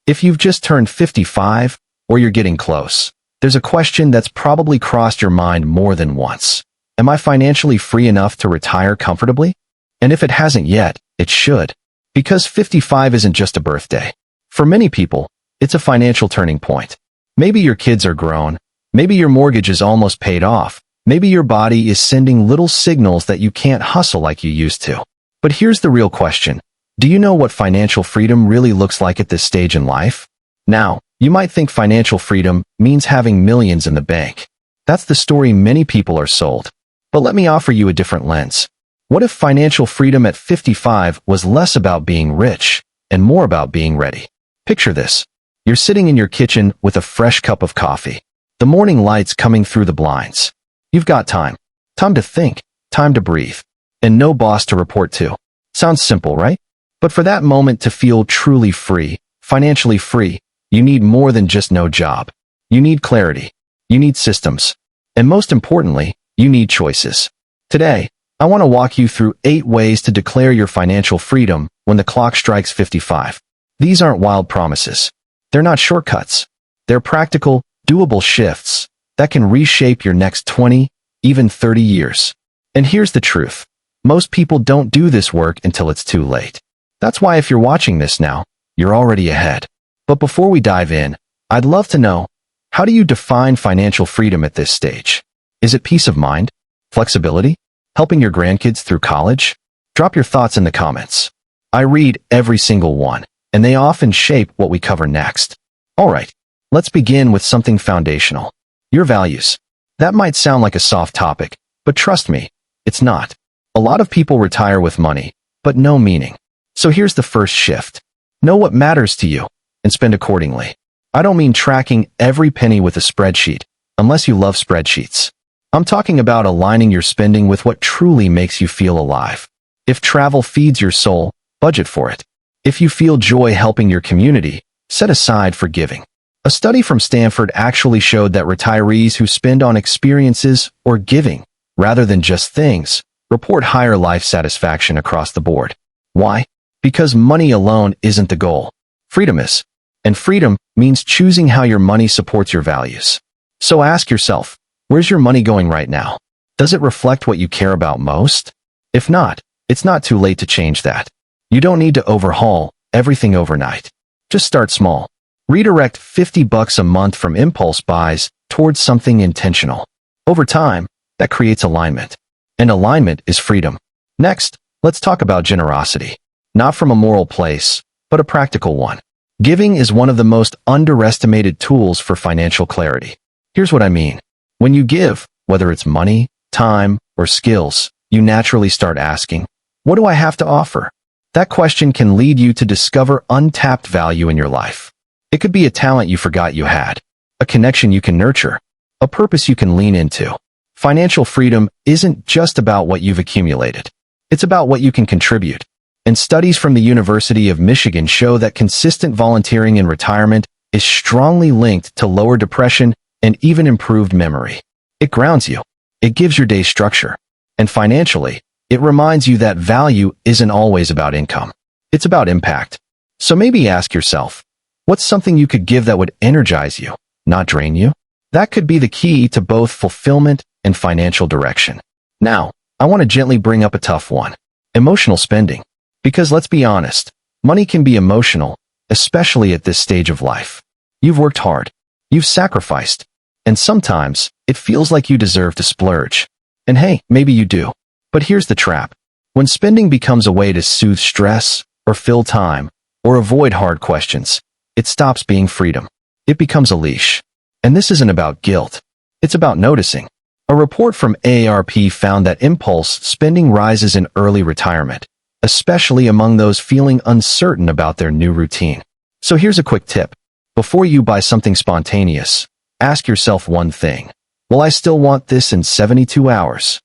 If you've just turned 55, or you're getting close, there's a question that's probably crossed your mind more than once. Am I financially free enough to retire comfortably? And if it hasn't yet, it should. Because 55 isn't just a birthday. For many people, it's a financial turning point. Maybe your kids are grown. Maybe your mortgage is almost paid off. Maybe your body is sending little signals that you can't hustle like you used to. But here's the real question. Do you know what financial freedom really looks like at this stage in life? Now, you might think financial freedom means having millions in the bank. That's the story many people are sold. But let me offer you a different lens. What if financial freedom at 55 was less about being rich and more about being ready? Picture this. You're sitting in your kitchen with a fresh cup of coffee. The morning light's coming through the blinds. You've got time. Time to think. Time to breathe. And no boss to report to. Sounds simple, right? But for that moment to feel truly free, financially free, you need more than just no job. You need clarity. You need systems. And most importantly, you need choices. Today, I want to walk you through 8 ways to declare your financial freedom when the clock strikes 55. These aren't wild promises. They're not shortcuts. They're practical, doable shifts that can reshape your next 20, even 30 years. And here's the truth. Most people don't do this work until it's too late. That's why if you're watching this now, you're already ahead. But before we dive in, I'd love to know, how do you define financial freedom at this stage? Is it peace of mind? Flexibility? Helping your grandkids through college? Drop your thoughts in the comments. I read every single one, and they often shape what we cover next. All right, let's begin with something foundational. Your values. That might sound like a soft topic, but trust me, it's not. A lot of people retire with money, but no meaning. So here's the first shift. Know what matters to you, and spend accordingly. I don't mean tracking every penny with a spreadsheet, unless you love spreadsheets. I'm talking about aligning your spending with what truly makes you feel alive. If travel feeds your soul, budget for it. If you feel joy helping your community, set aside for giving. A study from Stanford actually showed that retirees who spend on experiences or giving, rather than just things, report higher life satisfaction across the board. Why? Because money alone isn't the goal. Freedom is. And freedom means choosing how your money supports your values. So ask yourself, where's your money going right now? Does it reflect what you care about most? If not, it's not too late to change that. You don't need to overhaul everything overnight. Just start small. Redirect $50 a month from impulse buys towards something intentional. Over time, that creates alignment. And alignment is freedom. Next, let's talk about generosity. Not from a moral place, but a practical one. Giving is one of the most underestimated tools for financial clarity. Here's what I mean. When you give, whether it's money, time, or skills, you naturally start asking, what do I have to offer? That question can lead you to discover untapped value in your life. It could be a talent you forgot you had, a connection you can nurture, a purpose you can lean into. Financial freedom isn't just about what you've accumulated. It's about what you can contribute. And studies from the University of Michigan show that consistent volunteering in retirement is strongly linked to lower depression and even improved memory. It grounds you. It gives your day structure. And financially, it reminds you that value isn't always about income. It's about impact. So maybe ask yourself, what's something you could give that would energize you, not drain you? That could be the key to both fulfillment and financial direction. Now, I want to gently bring up a tough one. Emotional spending. Because let's be honest, money can be emotional, especially at this stage of life. You've worked hard. You've sacrificed. And sometimes, it feels like you deserve to splurge. And hey, maybe you do. But here's the trap. When spending becomes a way to soothe stress, or fill time, or avoid hard questions, it stops being freedom. It becomes a leash. And this isn't about guilt. It's about noticing. A report from AARP found that impulse spending rises in early retirement, especially among those feeling uncertain about their new routine. So here's a quick tip. Before you buy something spontaneous, ask yourself one thing. Will I still want this in 72 hours?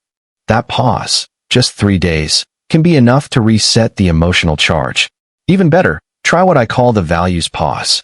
That pause, just 3 days, can be enough to reset the emotional charge. Even better, try what I call the values pause.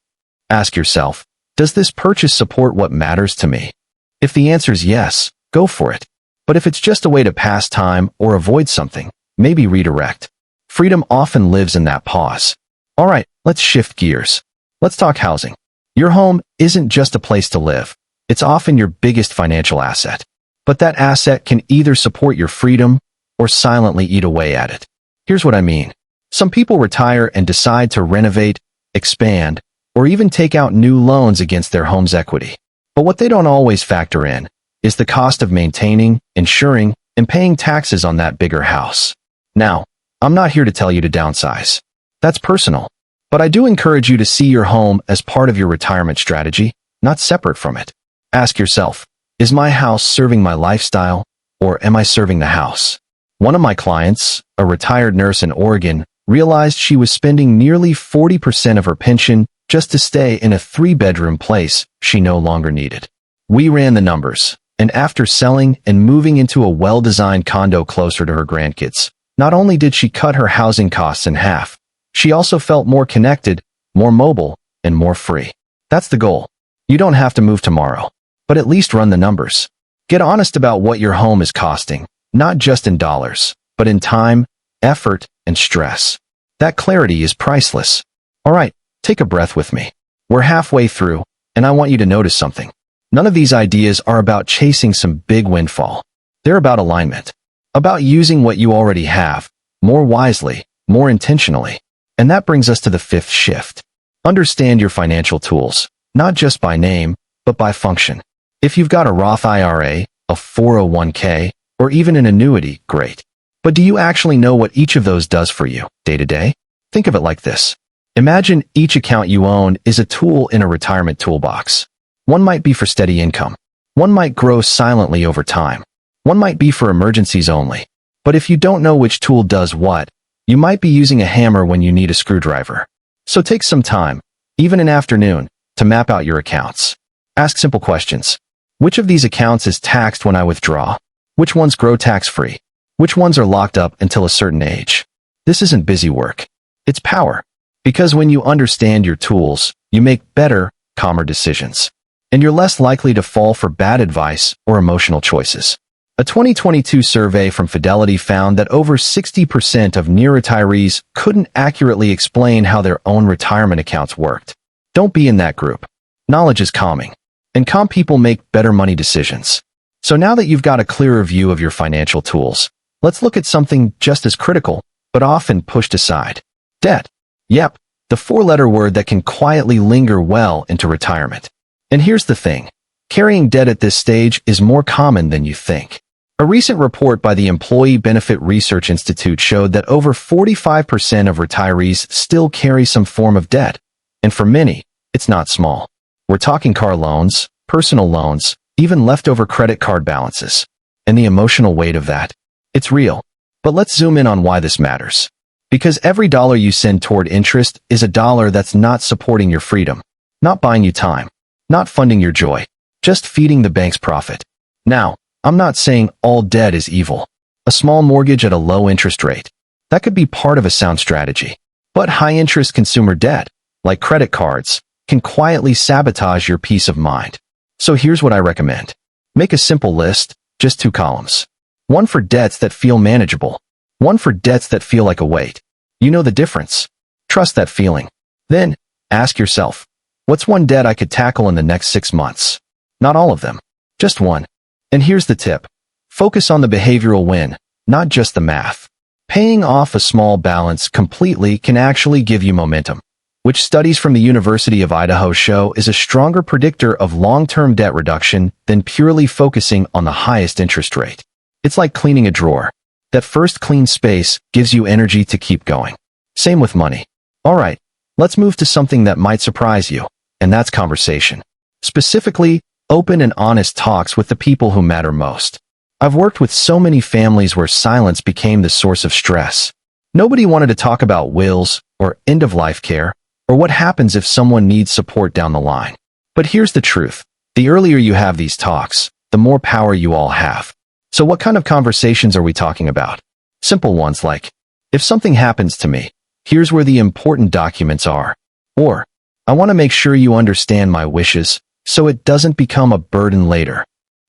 Ask yourself, does this purchase support what matters to me? If the answer is yes, go for it. But if it's just a way to pass time or avoid something, maybe redirect. Freedom often lives in that pause. All right, let's shift gears. Let's talk housing. Your home isn't just a place to live. It's often your biggest financial asset. But that asset can either support your freedom or silently eat away at it. Here's what I mean. Some people retire and decide to renovate, expand, or even take out new loans against their home's equity. But what they don't always factor in is the cost of maintaining, insuring, and paying taxes on that bigger house. Now, I'm not here to tell you to downsize. That's personal. But I do encourage you to see your home as part of your retirement strategy, not separate from it. Ask yourself, is my house serving my lifestyle, or am I serving the house? One of my clients, a retired nurse in Oregon, realized she was spending nearly 40% of her pension just to stay in a 3-bedroom place she no longer needed. We ran the numbers, and after selling and moving into a well-designed condo closer to her grandkids, not only did she cut her housing costs in half, she also felt more connected, more mobile, and more free. That's the goal. You don't have to move tomorrow, but at least run the numbers. Get honest about what your home is costing, not just in dollars, but in time, effort, and stress. That clarity is priceless. All right, take a breath with me. We're halfway through, and I want you to notice something. None of these ideas are about chasing some big windfall. They're about alignment, about using what you already have, more wisely, more intentionally. And that brings us to the 5th shift. Understand your financial tools, not just by name, but by function. If you've got a Roth IRA, a 401k, or even an annuity, great. But do you actually know what each of those does for you, day to day? Think of it like this. Imagine each account you own is a tool in a retirement toolbox. One might be for steady income. One might grow silently over time. One might be for emergencies only. But if you don't know which tool does what, you might be using a hammer when you need a screwdriver. So take some time, even an afternoon, to map out your accounts. Ask simple questions. Which of these accounts is taxed when I withdraw? Which ones grow tax-free? Which ones are locked up until a certain age? This isn't busy work. It's power. Because when you understand your tools, you make better, calmer decisions. And you're less likely to fall for bad advice or emotional choices. A 2022 survey from Fidelity found that over 60% of near retirees couldn't accurately explain how their own retirement accounts worked. Don't be in that group. Knowledge is calming, and calm people make better money decisions. So now that you've got a clearer view of your financial tools, let's look at something just as critical, but often pushed aside. Debt. Yep, the 4-letter word that can quietly linger well into retirement. And here's the thing. Carrying debt at this stage is more common than you think. A recent report by the Employee Benefit Research Institute showed that over 45% of retirees still carry some form of debt. And for many, it's not small. We're talking car loans, personal loans, even leftover credit card balances. And the emotional weight of that. It's real. But let's zoom in on why this matters. Because every dollar you send toward interest is a dollar that's not supporting your freedom, not buying you time, not funding your joy, just feeding the bank's profit. Now, I'm not saying all debt is evil. A small mortgage at a low interest rate, that could be part of a sound strategy. But high-interest consumer debt, like credit cards, can quietly sabotage your peace of mind. So here's what I recommend. Make a simple list, just 2 columns. One for debts that feel manageable. One for debts that feel like a weight. You know the difference. Trust that feeling. Then, ask yourself, what's one debt I could tackle in the next 6 months? Not all of them. Just one. And here's the tip. Focus on the behavioral win, not just the math. Paying off a small balance completely can actually give you momentum, which studies from the University of Idaho show is a stronger predictor of long-term debt reduction than purely focusing on the highest interest rate. It's like cleaning a drawer. That first clean space gives you energy to keep going. Same with money. All right, let's move to something that might surprise you, and that's conversation. Specifically, open and honest talks with the people who matter most. I've worked with so many families where silence became the source of stress. Nobody wanted to talk about wills, or end-of-life care, or what happens if someone needs support down the line. But here's the truth. The earlier you have these talks, the more power you all have. So what kind of conversations are we talking about? Simple ones like, if something happens to me, here's where the important documents are. Or, I want to make sure you understand my wishes, so it doesn't become a burden later.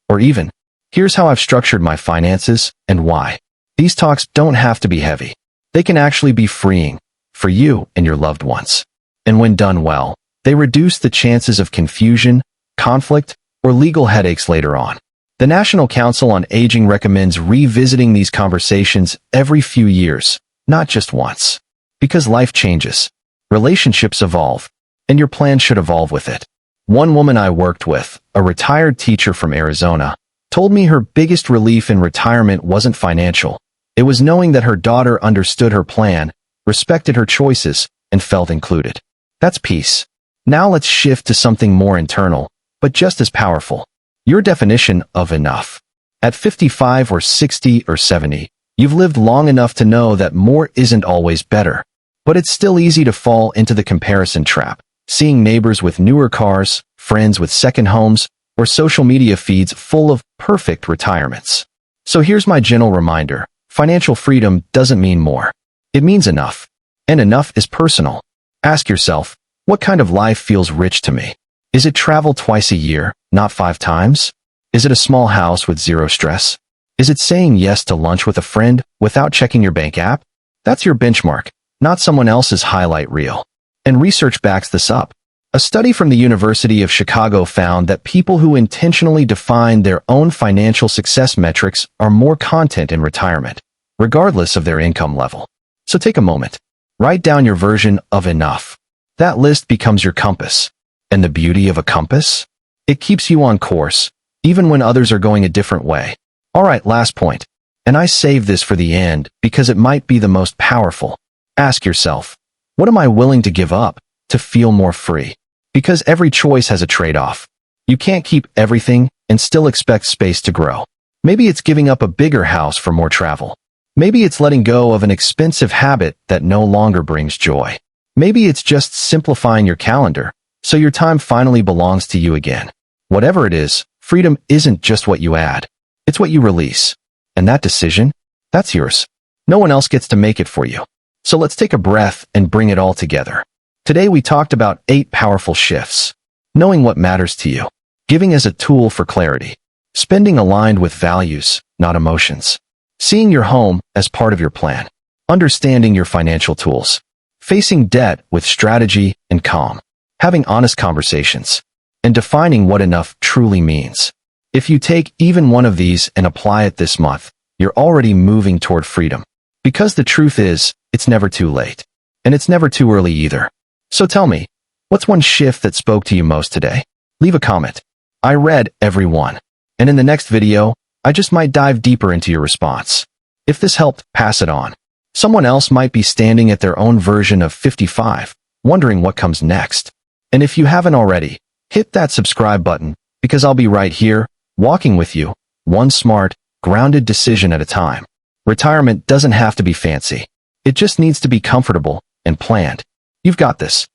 Or even, here's how I've structured my finances and why. These talks don't have to be heavy. They can actually be freeing for you and your loved ones. And when done well, They reduce the chances of confusion, conflict, or legal headaches later on. The National Council on Aging recommends revisiting these conversations every few years, not just once. Because life changes, relationships evolve, and your plan should evolve with it. One woman I worked with, a retired teacher from Arizona, told me her biggest relief in retirement wasn't financial. It was knowing that her daughter understood her plan, respected her choices, and felt included. That's peace. Now let's shift to something more internal, but just as powerful. Your definition of enough. At 55 or 60 or 70, you've lived long enough to know that more isn't always better. But it's still easy to fall into the comparison trap, seeing neighbors with newer cars, friends with second homes, or social media feeds full of perfect retirements. So here's my gentle reminder. Financial freedom doesn't mean more. It means enough. And enough is personal. Ask yourself, what kind of life feels rich to me? Is it travel twice a year, not 5 times? Is it a small house with zero stress? Is it saying yes to lunch with a friend without checking your bank app? That's your benchmark, not someone else's highlight reel. And research backs this up. A study from the University of Chicago found that people who intentionally define their own financial success metrics are more content in retirement, regardless of their income level. So take a moment. Write down your version of enough. That list becomes your compass. And the beauty of a compass? It keeps you on course, even when others are going a different way. All right, last point. And I save this for the end because it might be the most powerful. Ask yourself, what am I willing to give up to feel more free? Because every choice has a trade-off. You can't keep everything and still expect space to grow. Maybe it's giving up a bigger house for more travel. Maybe it's letting go of an expensive habit that no longer brings joy. Maybe it's just simplifying your calendar so your time finally belongs to you again. Whatever it is, freedom isn't just what you add. It's what you release. And that decision, that's yours. No one else gets to make it for you. So let's take a breath and bring it all together. Today we talked about 8 powerful shifts. Knowing what matters to you. Giving as a tool for clarity. Spending aligned with values, not emotions. Seeing your home as part of your plan. Understanding your financial tools. Facing debt with strategy and calm. Having honest conversations. And defining what enough truly means. If you take even one of these and apply it this month, you're already moving toward freedom. Because the truth is, it's never too late. And it's never too early either. So tell me, what's one shift that spoke to you most today? Leave a comment. I read every one. And in the next video, I just might dive deeper into your response. If this helped, pass it on. Someone else might be standing at their own version of 55, wondering what comes next. And if you haven't already, hit that subscribe button, because I'll be right here, walking with you, one smart, grounded decision at a time. Retirement doesn't have to be fancy. It just needs to be comfortable and planned. You've got this.